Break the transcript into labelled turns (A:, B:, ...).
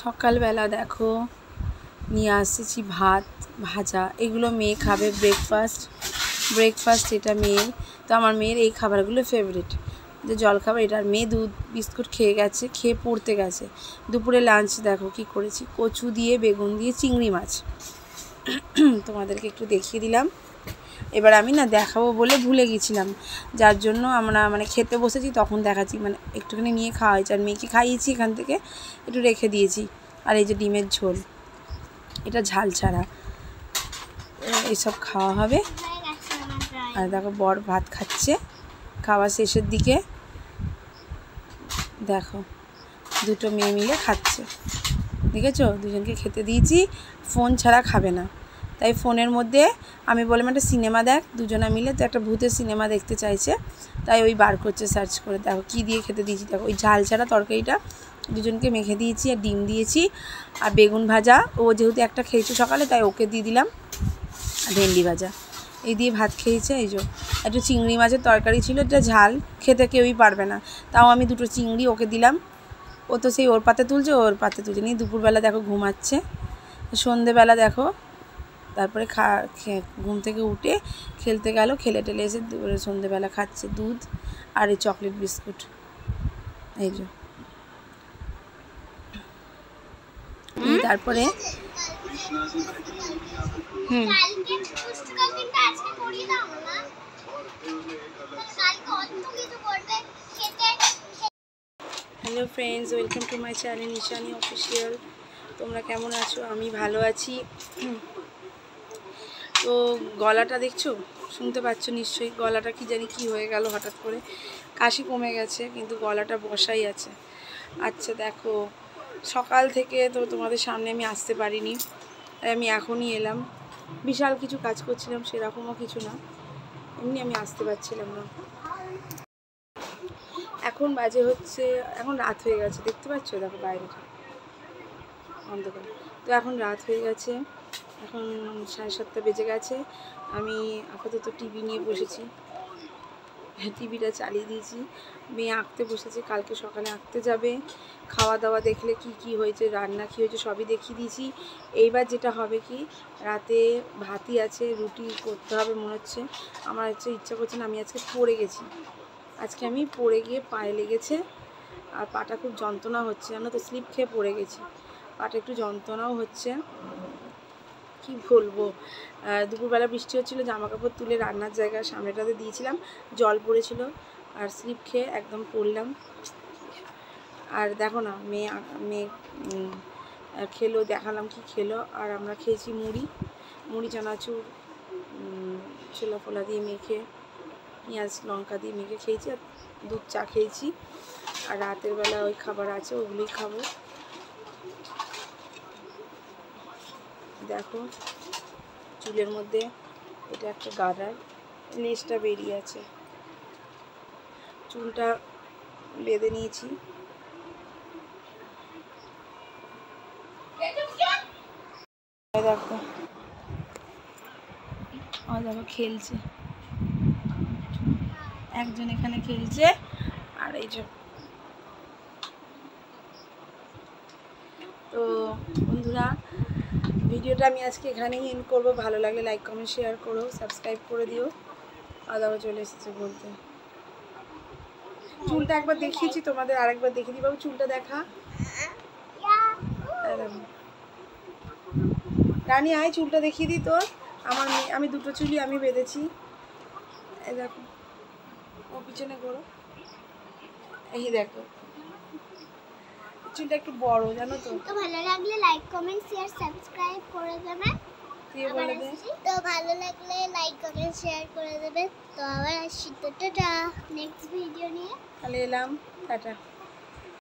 A: সকালবেলা দেখো নিয়ে আসছি ভাত ভাজা, এগুলো মেয়ে খাবে ব্রেকফাস্ট এটা মেয়ের। তো আমার মেয়ের এই খাবারগুলো ফেভারিট, যে জলখাবার এটা। আর মেয়ে দুধ বিস্কুট খেয়ে গেছে, খেয়ে পড়তে গেছে। দুপুরে লাঞ্চ দেখো কি করেছি, কচু দিয়ে বেগুন দিয়ে চিংড়ি মাছ। তোমাদেরকে একটু দেখিয়ে দিলাম। এবার আমি না দেখাবো বলে ভুলে গেছিলাম, যার জন্য আমরা খেতে বসেছি তখন দেখাচ্ছি, একটুখানি নিয়ে খাওয়া হয়েছে। আর মেয়েকে খাইয়েছি, এখান থেকে একটু রেখে দিয়েছি। আর এই যে ডিমের ঝোল, এটা ঝাল ছাড়া, এইসব খাওয়া হবে। আর দেখো বর ভাত খাচ্ছে, খাওয়া শেষের দিকে। দেখো দুটো মেয়ে মিলে খাচ্ছে, দেখেছো? দুজনকে খেতে দিয়েছি, ফোন ছাড়া খাবে না। তাই ফোনের মধ্যে আমি বললাম একটা সিনেমা দেখ, দুজনা মিলে। তো একটা ভূতের সিনেমা দেখতে চাইছে, তাই ওই বার করছে সার্চ করে। দেখো কী দিয়ে খেতে দিয়েছি, দেখো ওই ঝাল ছাড়া তরকারিটা দুজনকে মেখে দিয়েছি, আর ডিম দিয়েছি, আর বেগুন ভাজা। ও যেহেতু একটা খেয়েছে সকালে, তাই ওকে দিয়ে দিলাম। আর ভেন্ডি ভাজা এই দিয়ে ভাত খেয়েছে। এই যে একটু চিংড়ি মাছের তরকারি ছিল, এটা ঝাল খেতে কেউই পারবে না, তাও আমি দুটো চিংড়ি ওকে দিলাম। ও তো সেই ওর পাতে তুলছে, ওর পাতে তুলছে নিয়ে দুপুরবেলা দেখো ঘুমাচ্ছে। সন্ধেবেলা দেখো তারপরে ঘুম থেকে উঠে খেলতে গেল, খেলে টেলে এসে সন্ধেবেলা খাচ্ছে দুধ আর এই চকলেট বিস্কুট। এই যে তারপরে hello friends, welcome to my channel Nishani official. তোমরা কেমন আছো? আমি ভালো আছি। তো গলাটা দেখছো, শুনতে পাচ্ছ নিশ্চয়ই। গলাটা কি জানি কি হয়ে গেল হঠাৎ করে, কাশি কমে গেছে কিন্তু গলাটা বসাই আছে। আচ্ছা দেখো, সকাল থেকে তো তোমাদের সামনে আমি আসতে পারিনি, তাই আমি এখনই এলাম। বিশাল কিছু কাজ করছিলাম সেরকমও কিছু না, এমনি আমি আসতে পারছিলাম না। এখন বাজে হচ্ছে, এখন রাত হয়ে গেছে, দেখতে পাচ্ছ? দেখো বাইরেটা অন্ধকার, তো এখন রাত হয়ে গেছে, এখন 7:30 বেজে গেছে। আমি আপাতত টিভি নিয়ে বসেছি, টিভিটা চালিয়ে দিয়েছি। মেয়ে আঁকতে বসেছে, কালকে সকালে আঁকতে যাবে। খাওয়া দাওয়া দেখলে কি কি হয়েছে, রান্না কী হয়েছে সবই দেখিয়ে দিয়েছি। এইবার যেটা হবে কি, রাতে ভাতই আছে, রুটি করতে হবে মনে হচ্ছে। আমার ইচ্ছা করছে না, আমি আজকে পড়ে গেছি, আজকে আমি পড়ে গিয়ে পায়ে লেগেছে, আর পাটা খুব যন্ত্রণা হচ্ছে, জানো তো, স্লিপ খেয়ে পড়ে গেছি, পাটা একটু যন্ত্রণাও হচ্ছে। কি বলবো, দুপুরবেলা বৃষ্টি হচ্ছিলো, জামা কাপড় তুলে রান্নার জায়গায় সামনেটাতে দিয়েছিলাম, জল পড়েছিল, আর স্লিপ খেয়ে একদম পড়লাম। আর দেখো না, মেয়ে খেলো, দেখালাম কি খেলো। আর আমরা খেয়েছি মুড়ি চানাচুর, ছোলা ফোলা দিয়ে মেখে, পেঁয়াজ লঙ্কা দিয়ে মেখে খেয়েছি, আর দুধ চা খেয়েছি। আর রাতের বেলা ওই খাবার আছে, ওগুলোই খাবো। দেখো চুলের মধ্যে এটা একটা গাডার, লেজটা বেরিয়ে আছে, চুলটা বেঁধে নিয়েছি। দেখো দেখো খেলছে একজন, এখানে খেলছে। আর এই যে, তো বন্ধুরা ভিডিওটা আমি আজকে এখানেই এন্ড করবো। ভালো লাগলে লাইক কমেন্ট শেয়ার করো, সাবস্ক্রাইব করে দিও। আদাও চলে এসেছে বলতে। চুলটা একবার দেখিয়েছি তোমাদের, আরেকবার দেখিয়ে দিই। বাবু চুলটা দেখা, রানী আয় চুলটা দেখিয়ে দিই তোর। আমি দুটো চুলই আমি বেঁধেছি, এই দেখো, ও পিছনে করো, এই দেখো চুলটা একটু বড়, জানো তো।
B: তো ভালো লাগলে লাইক কমেন্ট শেয়ার সাবস্ক্রাইব করে দেবে। তো ভালো লাগলে লাইক কমেন্ট শেয়ার করে দেবে। তো আবার আসছি, তো টাটা, নেক্সট ভিডিও নিয়ে
A: তাহলে এলাম, টাটা।